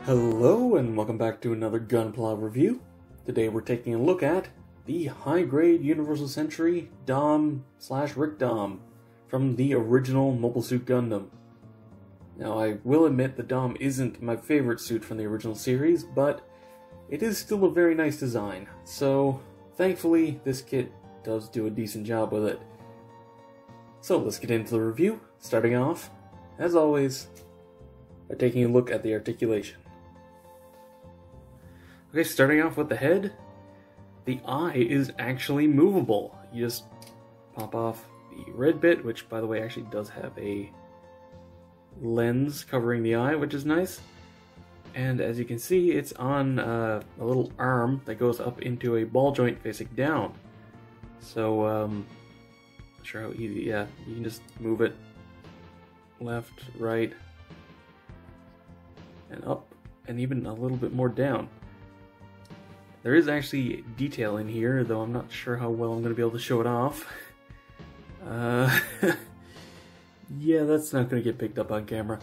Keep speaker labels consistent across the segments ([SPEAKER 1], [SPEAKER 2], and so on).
[SPEAKER 1] Hello and welcome back to another Gunpla review. Today we're taking a look at the high-grade Universal Century Dom/Rick Dom from the original Mobile Suit Gundam. Now I will admit the Dom isn't my favorite suit from the original series, but it is still a very nice design, so thankfully this kit does do a decent job with it. So let's get into the review, starting off, as always, by taking a look at the articulation. Okay, starting off with the head, the eye is actually movable. You just pop off the red bit, which by the way actually does have a lens covering the eye, which is nice. And as you can see, it's on a little arm that goes up into a ball joint facing down. So, not sure how easy, yeah, you can just move it left, right, and up, and even a little bit more down. There is actually detail in here, though I'm not sure how well I'm going to be able to show it off. Yeah, that's not going to get picked up on camera.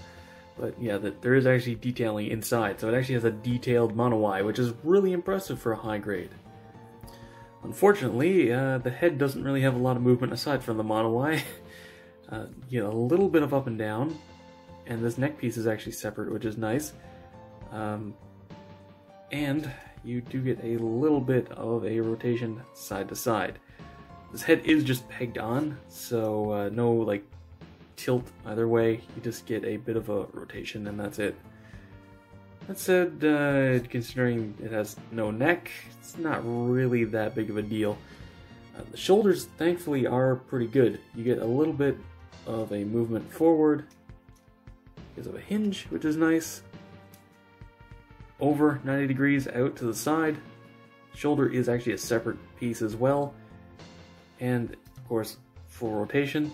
[SPEAKER 1] But yeah, there is actually detailing inside, so it actually has a detailed mono eye, which is really impressive for a high grade. Unfortunately, the head doesn't really have a lot of movement aside from the mono eye. You know, a little bit of up and down, and this neck piece is actually separate, which is nice. And you do get a little bit of a rotation side to side. This head is just pegged on, so no like tilt either way. You just get a bit of a rotation and that's it. That said, considering it has no neck, it's not really that big of a deal. The shoulders thankfully are pretty good. You get a little bit of a movement forward because of a hinge, which is nice. Over 90 degrees out to the side. Shoulder is actually a separate piece as well. And of course, full rotation.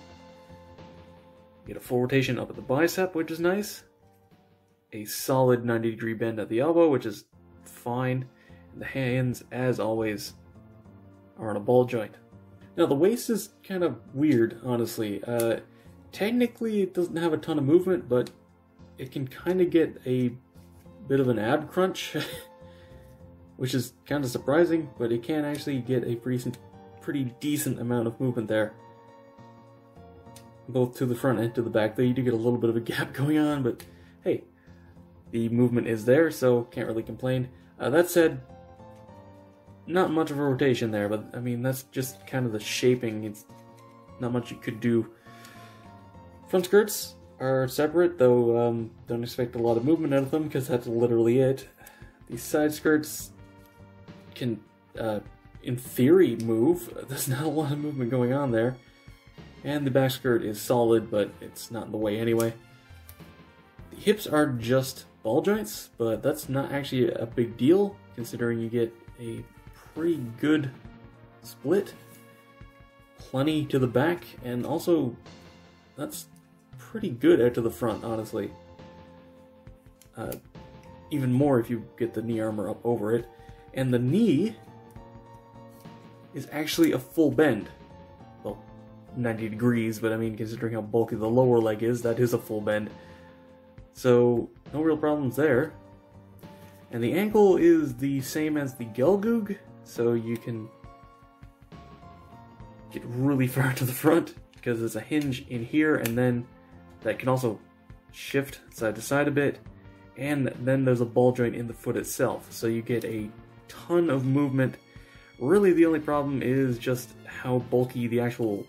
[SPEAKER 1] You get a full rotation up at the bicep, which is nice. A solid 90-degree bend at the elbow, which is fine. And the hands, as always, are on a ball joint. Now the waist is kind of weird, honestly. Technically it doesn't have a ton of movement, but it can kind of get a bit of an ab crunch, which is kind of surprising, but it can actually get a pretty decent amount of movement there, both to the front and to the back. Though you do get a little bit of a gap going on, but hey, the movement is there, so can't really complain. That said, not much of a rotation there, but I mean that's just kind of the shaping. It's not much you could do. Front skirts are separate, though don't expect a lot of movement out of them because that's literally it. These side skirts can, in theory, move. There's not a lot of movement going on there. And the back skirt is solid, but it's not in the way anyway. The hips are just ball joints, but that's not actually a big deal considering you get a pretty good split. Plenty to the back, and also that's pretty good out to the front, honestly. Even more if you get the knee armor up over it. And the knee is actually a full bend. Well, 90 degrees, but I mean, considering how bulky the lower leg is, that is a full bend. So, no real problems there. And the ankle is the same as the Gelgoog, so you can get really far to the front, because there's a hinge in here, and then that can also shift side to side a bit, and then there's a ball joint in the foot itself, so you get a ton of movement. Really the only problem is just how bulky the actual,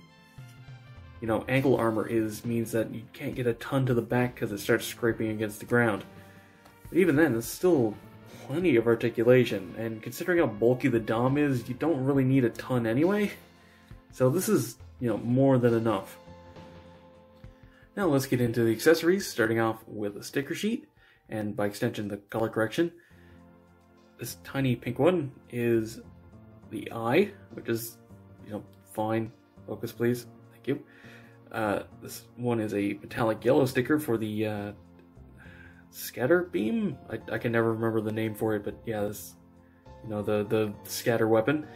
[SPEAKER 1] you know, ankle armor is, means that you can't get a ton to the back because it starts scraping against the ground. But even then, it's still plenty of articulation, and considering how bulky the Dom is, you don't really need a ton anyway. So this is, you know, more than enough. Now let's get into the accessories, starting off with a sticker sheet, and by extension the color correction. This tiny pink one is the eye, which is, you know, fine. Focus please, thank you. This one is a metallic yellow sticker for the scatter beam. I can never remember the name for it, but yeah, this, you know, the scatter weapon.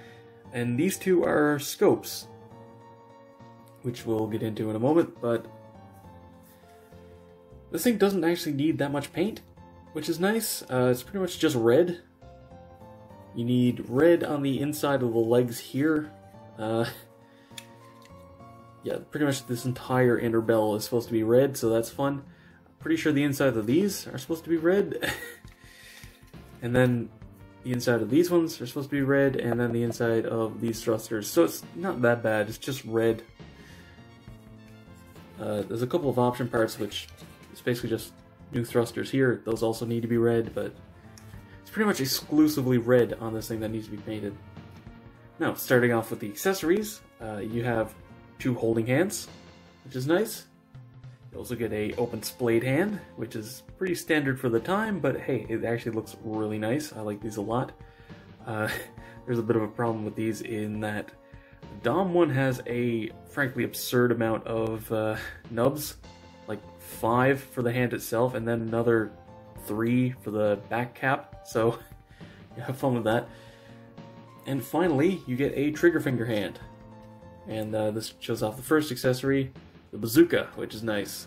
[SPEAKER 1] And these two are scopes, which we'll get into in a moment, but this thing doesn't actually need that much paint. which is nice. It's pretty much just red. You need red on the inside of the legs here. Yeah, pretty much this entire inner bell is supposed to be red, so that's fun. Pretty sure the inside of these are supposed to be red. And then the inside of these ones are supposed to be red, and then the inside of these thrusters. So it's not that bad, it's just red. There's a couple of option parts, which is basically just new thrusters here. Those also need to be red, but it's pretty much exclusively red on this thing that needs to be painted. Now, starting off with the accessories, you have 2 holding hands, which is nice. You also get a open splayed hand, which is pretty standard for the time, but hey, it actually looks really nice. I like these a lot. There's a bit of a problem with these in that the Dom one has a frankly absurd amount of nubs, like 5 for the hand itself, and then another 3 for the back cap, so you have fun with that. And finally, you get a trigger finger hand. And this shows off the first accessory, the bazooka, which is nice.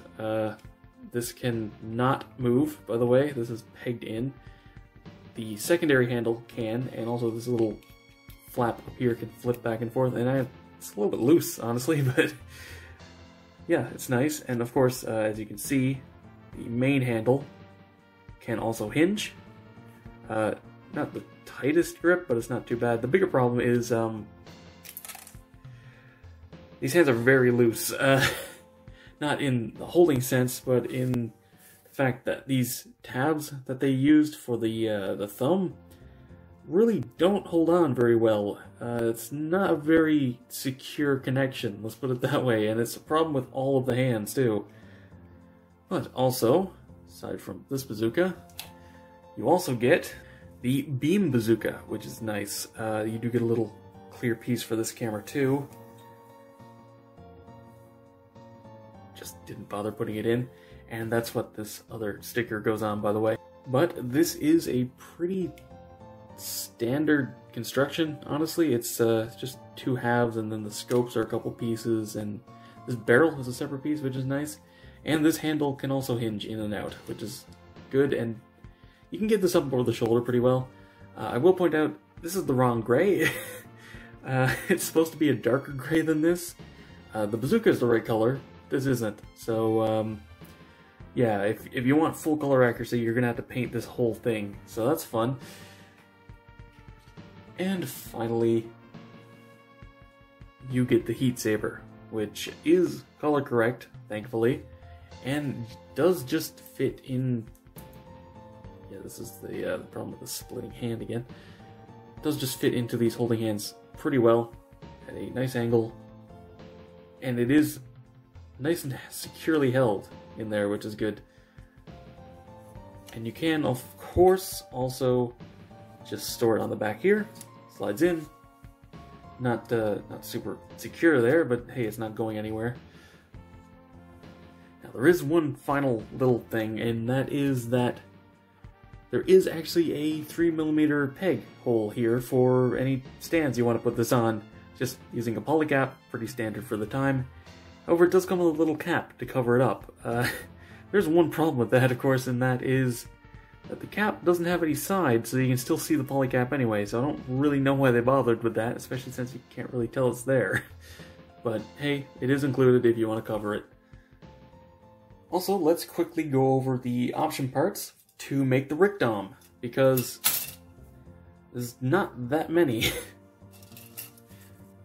[SPEAKER 1] This can not move, by the way. This is pegged in. The secondary handle can, and also this little flap up here can flip back and forth. And it's a little bit loose, honestly, but yeah, it's nice. And of course, as you can see, the main handle can also hinge. Not the tightest grip, but it's not too bad. The bigger problem is these hands are very loose. Not in the holding sense, but in the fact that these tabs that they used for the thumb really don't hold on very well. It's not a very secure connection, let's put it that way, and it's a problem with all of the hands too. But also, aside from this bazooka, you also get the beam bazooka, which is nice. You do get a little clear piece for this camera too. Just didn't bother putting it in, and that's what this other sticker goes on, by the way. But this is a pretty standard construction, honestly. It's just 2 halves, and then the scopes are a couple pieces, and this barrel is a separate piece, which is nice. And this handle can also hinge in and out, which is good, and you can get this up over the shoulder pretty well. I will point out, this is the wrong gray. It's supposed to be a darker gray than this. The bazooka is the right color. This isn't. So, yeah, if you want full color accuracy, you're going to have to paint this whole thing. So that's fun. And finally, you get the heat saber, which is color correct, thankfully, and does just fit in. Yeah, this is the problem with the splitting hand again. It does just fit into these holding hands pretty well at a nice angle, and it is nice and securely held in there, which is good. And you can, of course, also just store it on the back here. Slides in. Not super secure there, but hey, it's not going anywhere. Now there is one final little thing, and that is that there is actually a 3mm peg hole here for any stands you want to put this on. Just using a poly cap, pretty standard for the time. However, it does come with a little cap to cover it up. There's one problem with that, of course, and that is that the cap doesn't have any sides, so you can still see the poly cap anyway, so I don't really know why they bothered with that, especially since you can't really tell it's there. But hey, it is included if you want to cover it. Also, let's quickly go over the option parts to make the Rick Dom, because there's not that many.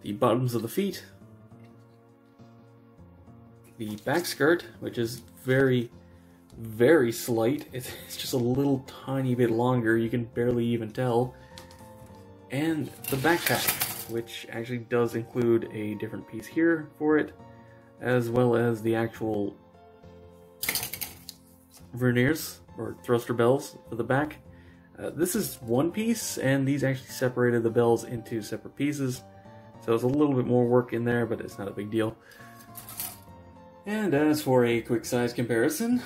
[SPEAKER 1] The bottoms of the feet, the back skirt, which is very, very slight. It's just a little tiny bit longer, you can barely even tell. And the backpack, which actually does include a different piece here for it, as well as the actual verniers, or thruster bells, for the back. This is one piece, and these actually separated the bells into separate pieces, so it's a little bit more work in there, but it's not a big deal. And as for a quick size comparison,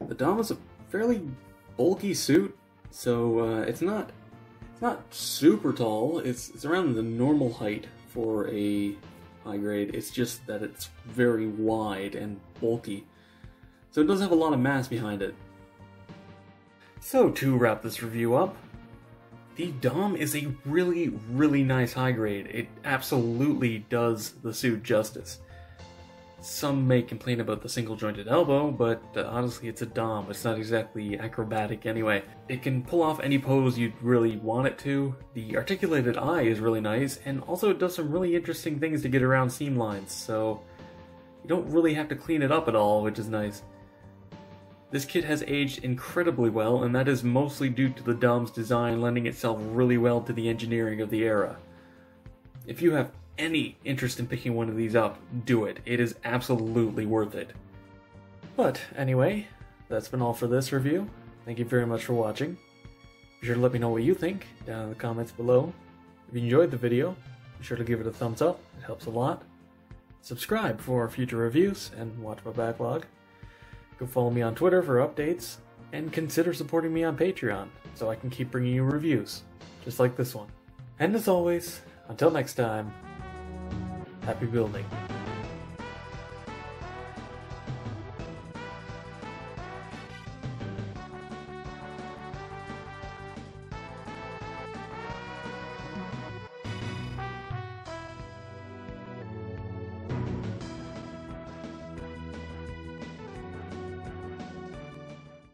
[SPEAKER 1] the Dom is a fairly bulky suit, so it's not super tall. It's around the normal height for a high grade. It's just that it's very wide and bulky. so it does have a lot of mass behind it. So to wrap this review up, the Dom is a really nice high grade. It absolutely does the suit justice. Some may complain about the single jointed elbow, but honestly it's a Dom. It's not exactly acrobatic anyway. It can pull off any pose you'd really want it to. The articulated eye is really nice, and also it does some really interesting things to get around seam lines, so you don't really have to clean it up at all, which is nice. This kit has aged incredibly well, and that is mostly due to the Dom's design lending itself really well to the engineering of the era. If you have any interest in picking one of these up, do it. It is absolutely worth it. But anyway, that's been all for this review. Thank you very much for watching. Be sure to let me know what you think down in the comments below. If you enjoyed the video, be sure to give it a thumbs up. It helps a lot. Subscribe for future reviews and watch my backlog. Go follow me on Twitter for updates, and consider supporting me on Patreon so I can keep bringing you reviews, just like this one. And as always, until next time, happy building.